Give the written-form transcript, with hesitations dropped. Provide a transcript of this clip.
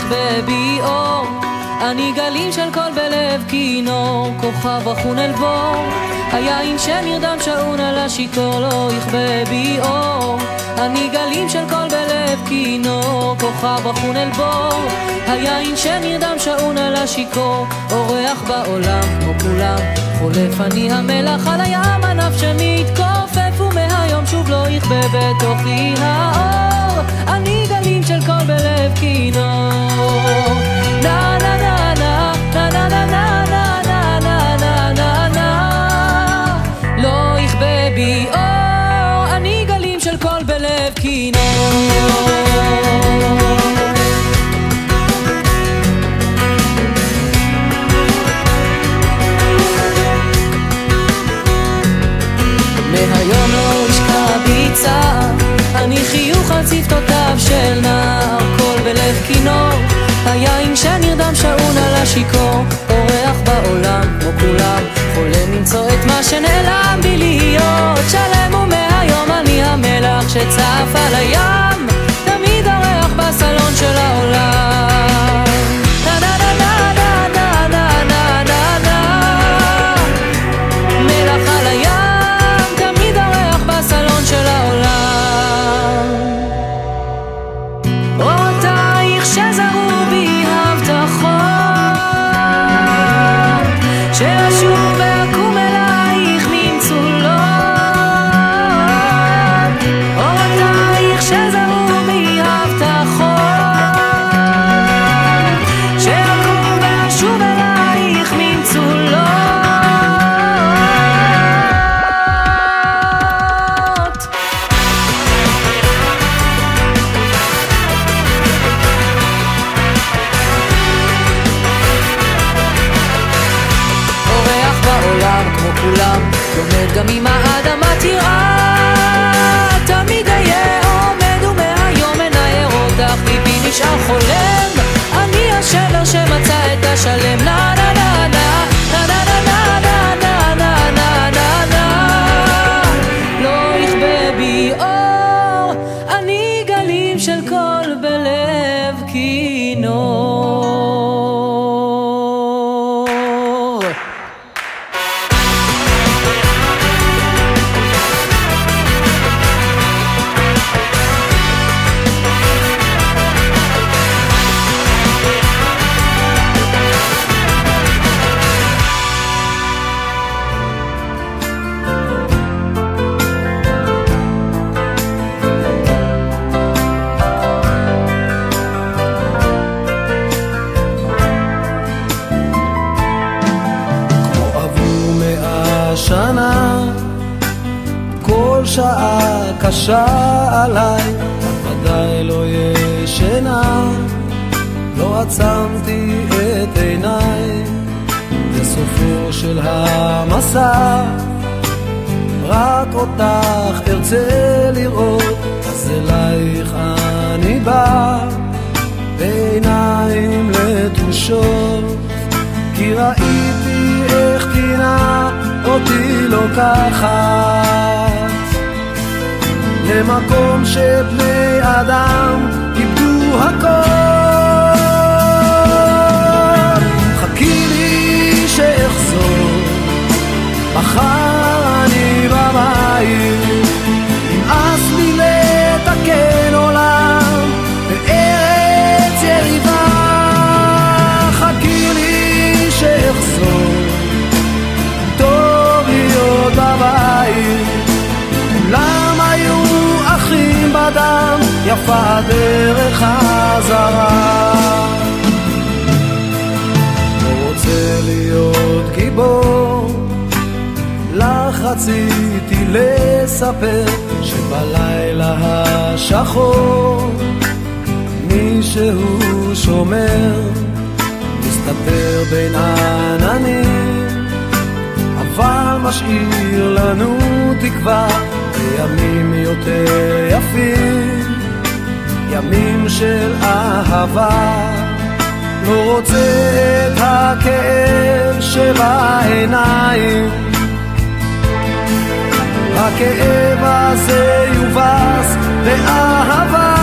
יכבה בי אור, אני גלים של קול בלב כינור, כוכב אחון אל בור, היין שנרדם שעון על השיכור, לא יכבה בי אור, אני גלים של קול בלב כינור, כוכב אחון אל בור, היין שנרדם שעון על השיכור, אורח בעולם כמו כולם, חולף אני המלח על הים, ענף שמתכופף ומהיום שוב לא יכבה בתוכי האור, אני גלים של קול בלב כינור, נה נה נה נה נה נה נה נה נה נה נה נה נה, לא יכבה בי אור, אני גלים של קול בלב כינור. מהיום לא ישקע בי צער, אני חיוך על צוותותיו של נער, קול בלב כינור, היין שנרדם שעון על השיכור, אורח בעולם כמו כולם, חולם למצוא את מה שנעלם בי להיות שלם, ומהיום אני המלח שצף על הים, תמיד אורח בסלון של העולם. נה נה נה נה נה נה נה נה נה, מלח על הים, תמיד אורח בסלון של העולם. אותייך שזרו בי הבטחות, שאשוב ואקום אלייך ממצולות, אותייך שזרו בי הבטחות, שאקום ואשוב אלייך ממצולות. בעולם כמו כולם, לומד גם אם האדמה תראה, תמיד אהיה עומד ומהיום מנער אותך, ביבי נשאר חולם, אני השבר שמצא את השלם. נה נה נה נה נה נה נה נה נה נה נה נה, לא יכבה בי אור, אני גלים של קול בלב כינור. שנה, כל שעה קשה עליי, ודאי לא ישנה, לא עצמתי את עיניי, זה סופו של המסע, רק אותך ארצה לראות, אז אלייך אני בא, בעיניים לתושות, כי ראיתי איך קינה אותי לוקחת למקום שבני אדם איבדו הכל. חכי לי שאחזור, מחר אני בבית, נמאס לי לתקן עולם בארץ יריבה. חכי לי שאחזור, בבית, כולם היו אחים בדם, יפה דרך חזרה. לא רוצה להיות גיבור, לך רציתי לספר, שבלילה השחור מישהו שומר, מסתתר בין עננים, אבל משאיר לנו תקווה בימים יותר יפים, ימים של אהבה. לא רוצה את הכאב שבעיניים, הכאב הזה יובס באהבה.